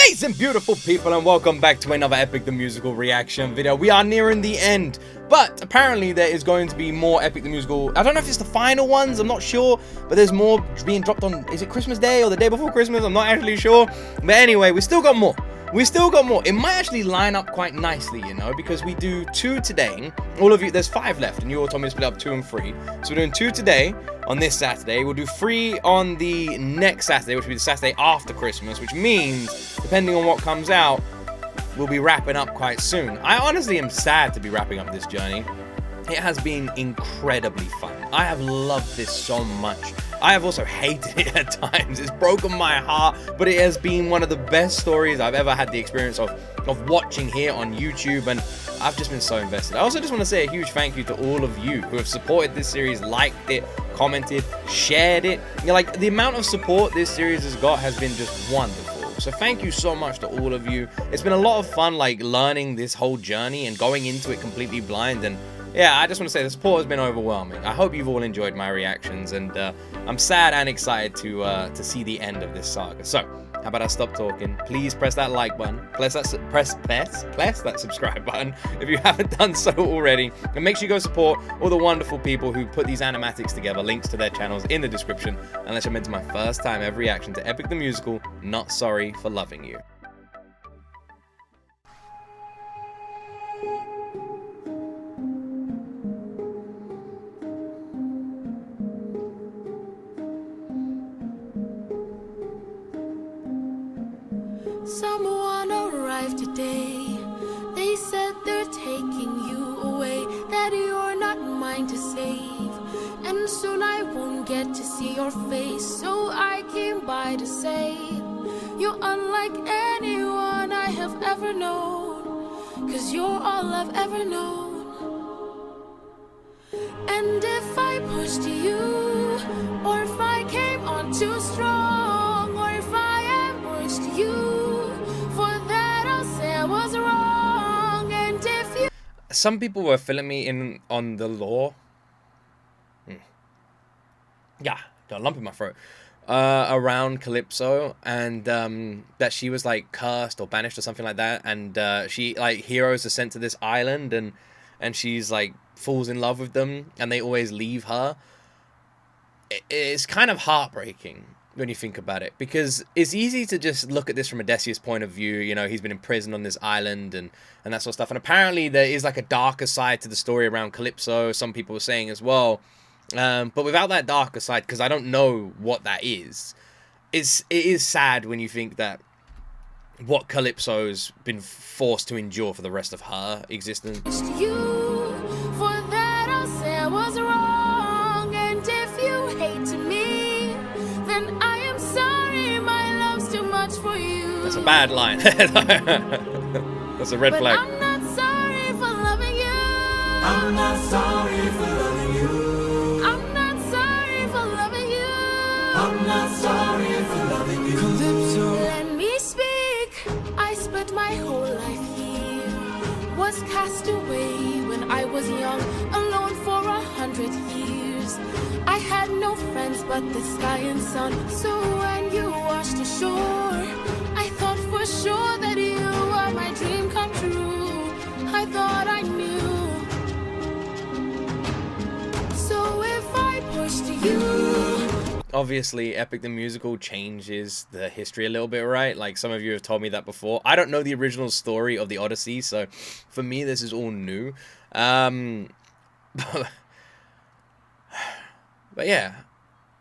Amazing, beautiful people, and welcome back to another Epic the Musical reaction video. We are nearing the end, but apparently there is going to be more Epic the Musical. I don't know if it's the final ones, I'm not sure, but there's more being dropped on, is it Christmas Day or the day before Christmas? I'm not actually sure, but anyway, we still got more. It might actually line up quite nicely, you know, because we do 2 today. All of you, there's 5 left, and you all told me to split up 2 and 3. So we're doing 2 today on this Saturday. We'll do 3 on the next Saturday, which will be the Saturday after Christmas, which means, depending on what comes out, we'll be wrapping up quite soon. I honestly am sad to be wrapping up this journey. It has been incredibly fun. I have loved this so much. I have also hated it at times. It's broken my heart, but it has been one of the best stories I've ever had the experience of watching here on YouTube, and I've just been so invested. I also just want to say a huge thank you to all of you who have supported this series, liked it, commented, shared it. You know, like, the amount of support this series has got has been just wonderful. So thank you so much to all of you. It's been a lot of fun, like, learning this whole journey and going into it completely blind, and yeah, I just want to say the support has been overwhelming. I hope you've all enjoyed my reactions, and I'm sad and excited to see the end of this saga. So, how about I stop talking? Please press that like button, press that subscribe button if you haven't done so already, and make sure you go support all the wonderful people who put these animatics together. Links to their channels in the description. And let's jump into my first time ever reaction to Epic the Musical, Not Sorry for Loving You. Someone arrived today. They said they're taking you away, that you're not mine to save, and soon I won't get to see your face. So I came by to say you're unlike anyone I have ever known, 'cause you're all I've ever known. And if I pushed you, or if I came on too strong, or if I ambushed you, was wrong. And if you... Some people were filling me in on the lore. Yeah, got a lump in my throat. Around Calypso, and that she was like cursed or banished or something like that, and she, like, heroes are sent to this island, and she's like falls in love with them, and they always leave her. It's kind of heartbreaking when you think about it, because it's easy to just look at this from Odysseus' point of view. You know, he's been imprisoned on this island and that sort of stuff, and apparently there is like a darker side to the story around Calypso, some people were saying as well, but without that darker side, because I don't know what that is, it is sad when you think that what Calypso's been forced to endure for the rest of her existence. You, for that I'll say I was wrong, and if you hate me, then I am sorry, my love's too much for you. That's a bad line. That's a red flag. I'm not sorry for loving you. I'm not sorry for loving you. I'm not sorry for loving you. I'm not sorry for loving you. Calypso. Let me speak. I spent my whole life here, was cast away when I was young, alone for 100 years. I had no friends but the sky and sun. So when you washed ashore, I thought for sure that you were my dream come true. I thought I knew. So if I pushed you... Obviously, Epic the Musical changes the history a little bit, right? Like, some of you have told me that before. I don't know the original story of the Odyssey, so for me this is all new. But yeah,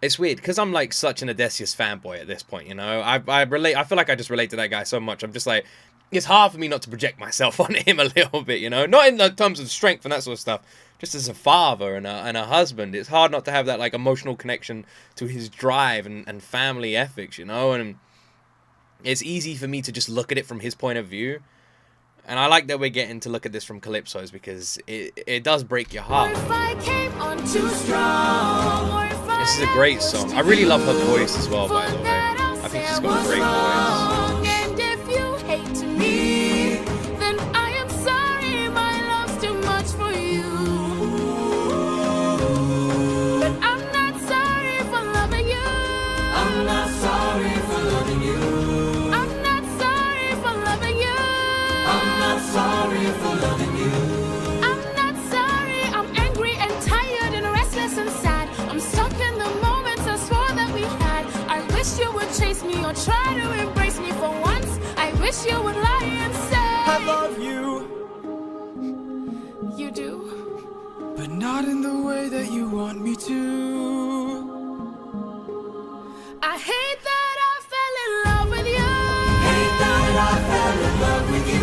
it's weird, because I'm like such an Odysseus fanboy at this point, you know? I feel like I just relate to that guy so much. I'm just like, it's hard for me not to project myself on him a little bit, you know? Not in the terms of strength and that sort of stuff, just as a father and a husband. It's hard not to have that, like, emotional connection to his drive and family ethics, you know? And it's easy for me to just look at it from his point of view. And I like that we're getting to look at this from Calypso's, because it does break your heart. This is a great song. I really love her voice as well, by the way. I think she's got a great voice. And if you hate me, then I am sorry, my love's too much for you. But I'm not sorry for loving you. I'm not sorry for loving you. I'm not sorry or try to embrace me for once. I wish you would lie and say I love you, you do. but not in the way that you want me to. I hate that I fell in love with you. Hate that I fell in love with you.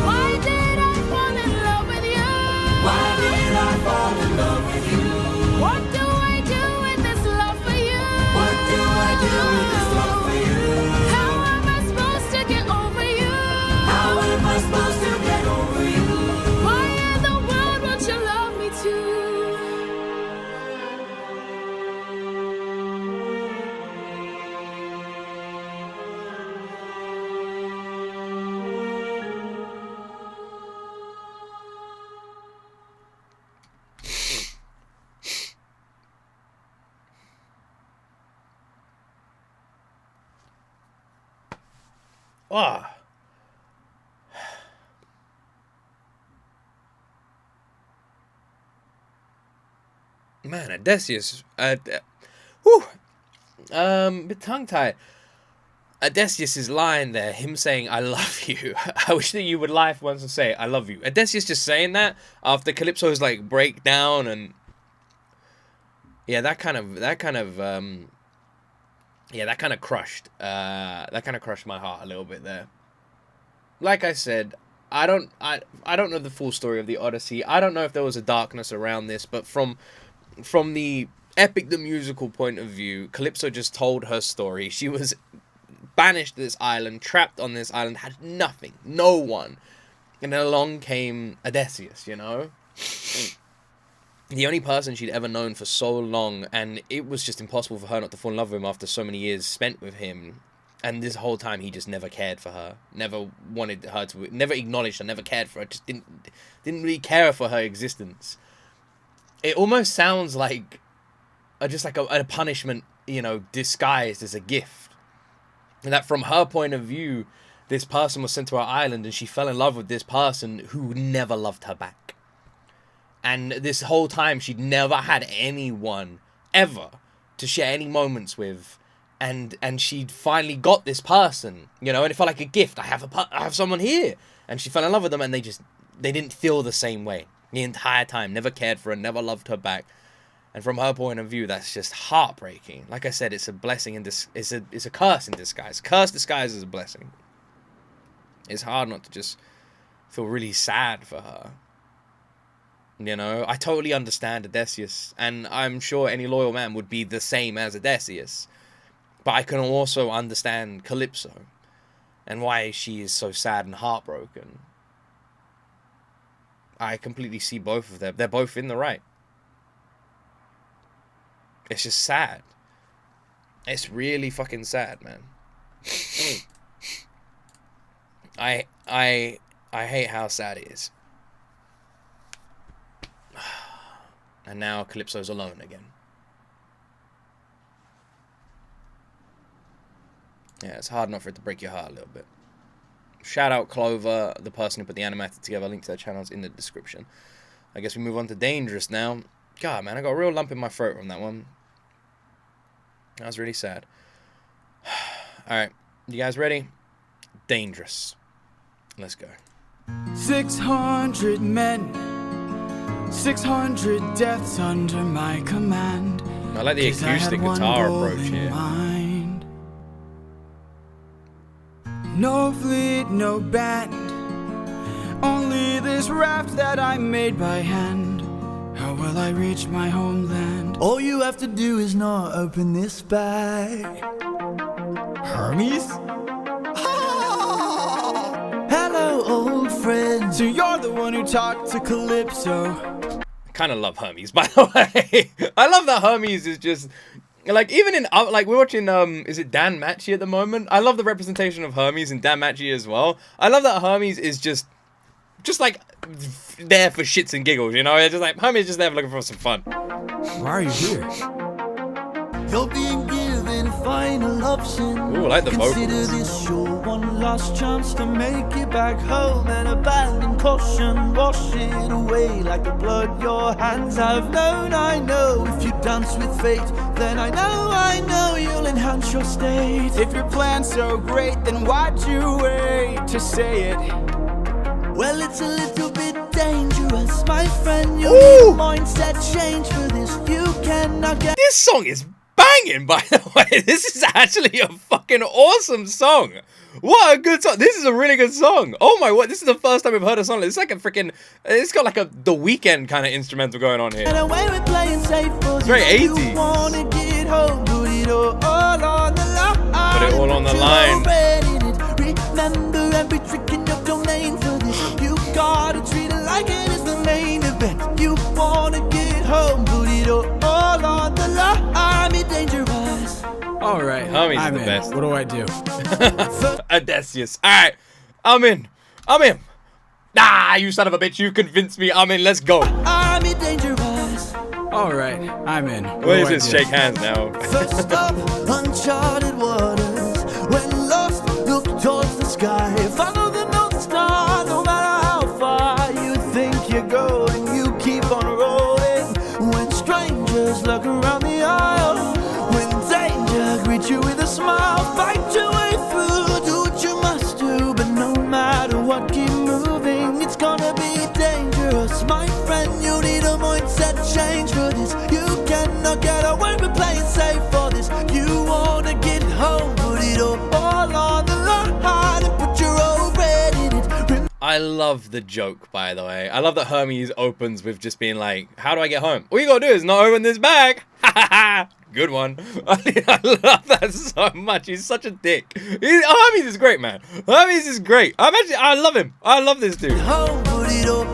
Why did I fall in love with you? Why did I fall in love with you? What do I do with this love for you? What do I do with this love for you? How am I supposed to get over you? How am I supposed to get over you? Why in the world won't you love me too? Ah. Man, Odysseus. Whew. Bit tongue-tied. Odysseus is lying there, him saying, I love you. I wish that you would lie for once and say, I love you. Odysseus just saying that after Calypso's, like, breakdown and... Yeah, that kind of crushed. That kind of crushed my heart a little bit there. Like I said, I don't know the full story of the Odyssey. I don't know if there was a darkness around this, but from the Epic the Musical point of view, Calypso just told her story. She was banished to this island, trapped on this island, had nothing, no one. And then along came Odysseus, you know? The only person she'd ever known for so long, and it was just impossible for her not to fall in love with him after so many years spent with him. And this whole time, he just never cared for her, never wanted her to, never acknowledged her, never cared for her, just didn't really care for her existence. It almost sounds like just like a punishment, you know, disguised as a gift. And that from her point of view, this person was sent to her island, and she fell in love with this person who never loved her back. And this whole time, she'd never had anyone ever to share any moments with. And she'd finally got this person, you know, and it felt like a gift. I have someone here. And she fell in love with them, and they didn't feel the same way the entire time. Never cared for her, never loved her back. And from her point of view, that's just heartbreaking. Like I said, it's a blessing in this. It's a curse in disguise. Curse disguised as a blessing. It's hard not to just feel really sad for her. You know, I totally understand Odysseus, and I'm sure any loyal man would be the same as Odysseus. But I can also understand Calypso and why she is so sad and heartbroken. I completely see both of them. They're both in the right. It's just sad. It's really fucking sad, man. I hate how sad it is. And now Calypso's alone again. Yeah, it's hard enough for it to break your heart a little bit. Shout out Clover, the person who put the Animatic together. Link to their channels in the description. I guess we move on to Dangerous now. God, man, I got a real lump in my throat from that one. That was really sad. Alright, you guys ready? Dangerous. Let's go. 600 men, 600 deaths under my command. I like the 'Cause I had acoustic one guitar goal approach in here. mind. No fleet, no band, only this raft that I made by hand. How will I reach my homeland? All you have to do is not open this bag. Hermes? Hello, old friend. So you're the one who talked to Calypso. Kind of love Hermes, by the way. I love that Hermes is just like, even in like, we're watching is it Dan Matchy at the moment? I love the representation of Hermes and Dan Matchy as well. I love that Hermes is just like there for shits and giggles, you know? It's just like Hermes is just there looking for some fun. Why are you here? You're being given final option. Ooh, I like the Consider vocals. this your one last chance to make it back home and abandon caution. Wash it away like the blood your hands have known. I know if you dance with fate, then I know you'll enhance your state. If your plan's so great, then why'd you wait to say it? Well, it's a little bit dangerous, my friend. You Ooh. need a mindset change for this. You cannot get. This song is banging, by the way. This is actually a fucking awesome song. What a good song. This is a really good song. Oh my word, this is the first time we've heard a song. It's like a freaking, it's got like a The Weeknd kind of instrumental going on here. Get away with playing safe for It's very this. 80s. You wanna get home, put it all on the line. Put it all on the line. Remember every trick in your domain for this. You gotta treat it like it is the main event. You wanna get home, put it all on the line. Be dangerous. All right, Hermes is I'm the in. best. What do I do? Odysseus. Alright, I'm in. I'm in. Ah, you son of a bitch, you convinced me. I'm in, let's go. Be dangerous. All right, I'm in. Where is this? Shake hands now. First up, uncharted waters. When lost, look towards the sky. Follow the North Star, no matter how far you think you're going. You keep on rolling. When strangers look around the aisle, when danger greets you with a smile, fight your way through. Do what you must do, but no matter what, keep moving. It's gonna be dangerous, my friend. You need a mindset change for this. You cannot get away with playing safe for this. You wanna get home, put it all on the line and put your own bread in it. I love the joke, by the way. I love that Hermes opens with just being like, how do I get home? All you gotta do is not open this bag. Ha ha ha. Good one. I love that so much. He's such a dick. Hermes is great, man. Hermes is great. I love him. I love this dude. Home, put it all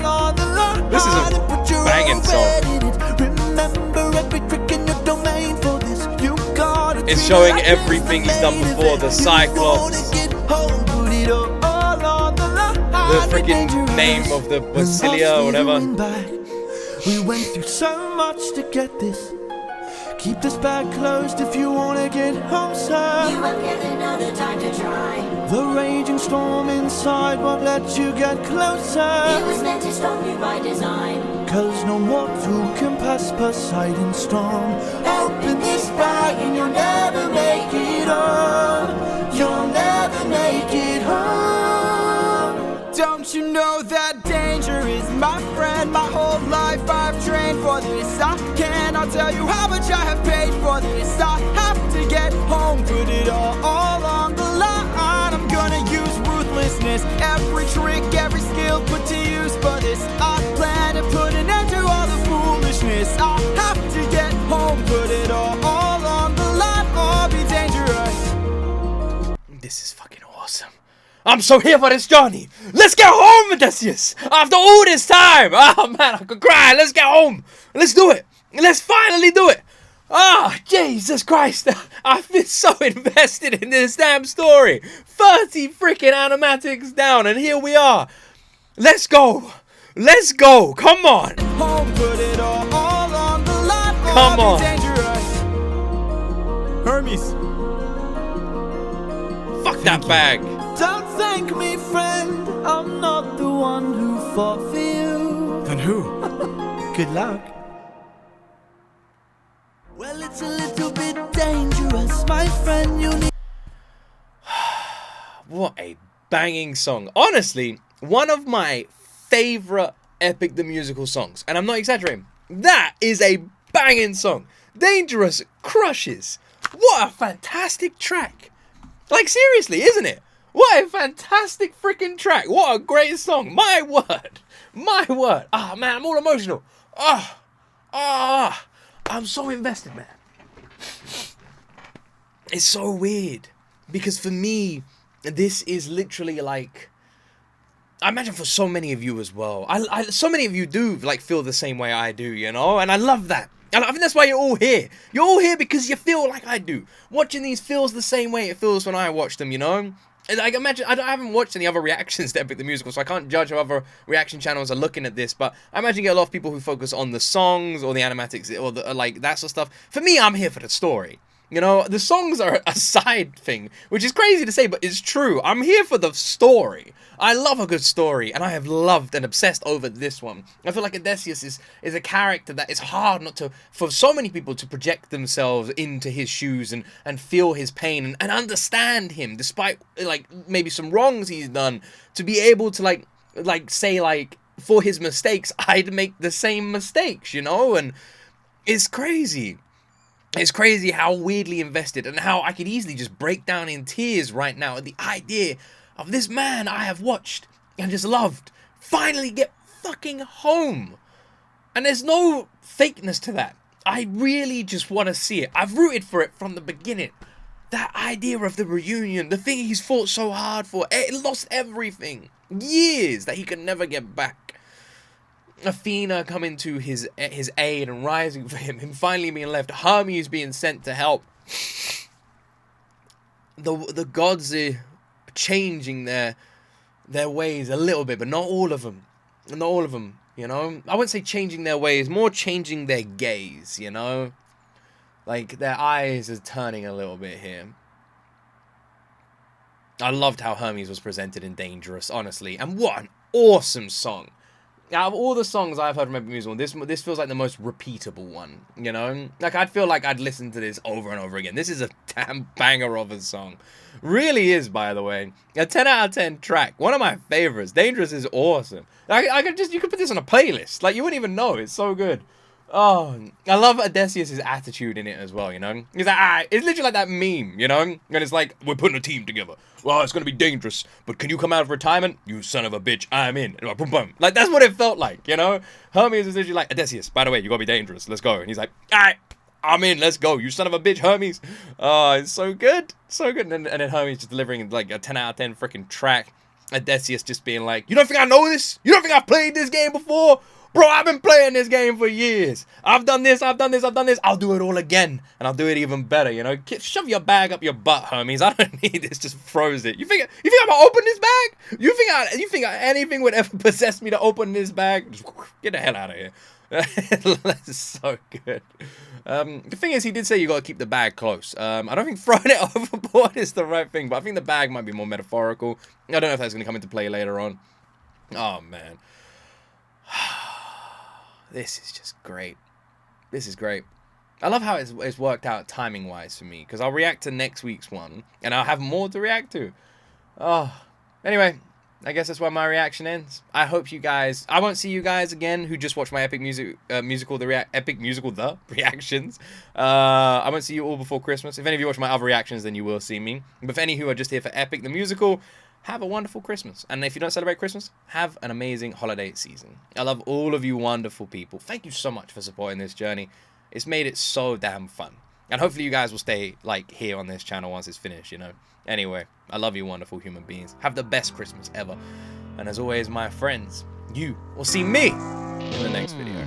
on the line. This is a and put your banging own song. bread in it. Remember every trick in your domain for this. You gotta It's treat showing it like everything it's he's done main before, event. the You Cyclops. wanna get home, put it all on the line. The Be freaking dangerous. name of the Basilia or whatever. We went through so much to get this. Keep this bag closed if you wanna get home, sir. You won't get another time to try. The raging storm inside won't let you get It closer. was meant to stop you by design. Cause no mortal can pass Poseidon's storm. Open this bag and you'll never make it home. You'll never make it home. Don't you know that danger is my friend? My whole life I've trained for this. I cannot tell you how much I have paid for this. I have to get home, put it all on the line. I'm gonna use ruthlessness, every trick, every skill put to use for this. I plan to put an end to all the foolishness. I have to get home, put it all on the line, or be dangerous. This is fucking awesome. I'm so here for this journey. Let's get home, Odysseus. After all this time. Oh, man, I could cry. Let's get home. Let's do it. Let's finally do it. Ah, Jesus Christ. I've been so invested in this damn story. 30 freaking animatics down, and here we are. Let's go. Let's go. Come on. Home, put it all on the line, or Come be on. dangerous. Hermes. Fuck that bag. Don't thank me, friend. I'm not the one who fought for you. Then who? Good luck. Well, it's a little bit dangerous, my friend. You need. What a banging song. Honestly, one of my favorite Epic the Musical songs. And I'm not exaggerating. That is a banging song. Dangerous crushes. What a fantastic track. Like, seriously, isn't it? What a fantastic freaking track. What a great song. My word. My word. Ah, man, I'm all emotional. I'm so invested, man. It's so weird. Because for me, this is literally like, I imagine for so many of you as well. So many of you do like feel the same way I do, you know? And I love that. And I think that's why you're all here. You're all here because you feel like I do. Watching these feels the same way it feels when I watch them, you know? And like, imagine, I haven't watched any other reactions to Epic the Musical, so I can't judge how other reaction channels are looking at this, but I imagine you get a lot of people who focus on the songs or the animatics or the, like that sort of stuff. For me, I'm here for the story. You know, the songs are a side thing, which is crazy to say, but it's true. I'm here for the story. I love a good story, and I have loved and obsessed over this one. I feel like Odysseus is a character that is hard not to, for so many people to project themselves into his shoes and feel his pain and understand him, despite, like, maybe some wrongs he's done, to be able to, like say, like, for his mistakes, I'd make the same mistakes, you know? And it's crazy. It's crazy how weirdly invested and how I could easily just break down in tears right now at the idea of this man I have watched and just loved finally get fucking home. And there's no fakeness to that. I really just want to see it. I've rooted for it from the beginning. That idea of the reunion, the thing he's fought so hard for, it lost everything. Years that he could never get back. Athena coming to his aid and rising for him finally being left, Hermes being sent to help. The gods are changing their ways a little bit, but not all of them. Not all of them, you know? I wouldn't say changing their ways, more changing their gaze, you know? Like, their eyes are turning a little bit here. I loved how Hermes was presented in Dangerous, honestly. And what an awesome song. Out of all the songs I've heard from Epic Musical, this feels like the most repeatable one, you know? Like, I'd feel like I'd listen to this over and over again. This is a damn banger of a song. Really is, by the way. A 10 out of 10 track. One of my favorites. Dangerous is awesome. You could put this on a playlist. Like, you wouldn't even know. It's so good. Oh, I love Odysseus' attitude in it as well, you know? He's like, it's literally like that meme, you know? And it's like, we're putting a team together. Well, it's going to be dangerous, but can you come out of retirement? You son of a bitch, I'm in. And like, boom, boom. Like, that's what it felt like, you know? Hermes is literally like, Odysseus, by the way, you got to be dangerous. Let's go. And he's like, alright, I'm in. Let's go. You son of a bitch, Hermes. Oh, it's so good. So good. And then Hermes just delivering like a 10 out of 10 freaking track. Odysseus just being like, you don't think I know this? You don't think I've played this game before? Bro, I've been playing this game for years. I've done this, I've done this, I've done this. I'll do it all again. And I'll do it even better, you know? Shove your bag up your butt, Hermes. I don't need this. Just froze it. You think I'm gonna open this bag? You think anything would ever possess me to open this bag? Just get the hell out of here. That's so good. The thing is, he did say you gotta keep the bag close. I don't think throwing it overboard is the right thing, but I think the bag might be more metaphorical. I don't know if that's gonna come into play later on. Oh, man. This is just great. This is great. I love how it's worked out timing-wise for me, because I'll react to next week's one, and I'll have more to react to. Oh, anyway, I guess that's where my reaction ends. I hope you guys... I won't see you guys again who just watched my Epic Musical The reactions. I won't see you all before Christmas. If any of you watch my other reactions, then you will see me. But for any who are just here for Epic the Musical... have a wonderful Christmas. And if you don't celebrate Christmas, have an amazing holiday season. I love all of you wonderful people. Thank you so much for supporting this journey. It's made it so damn fun. And hopefully you guys will stay, like, here on this channel once it's finished, you know. Anyway, I love you wonderful human beings. Have the best Christmas ever. And as always, my friends, you will see me in the next video.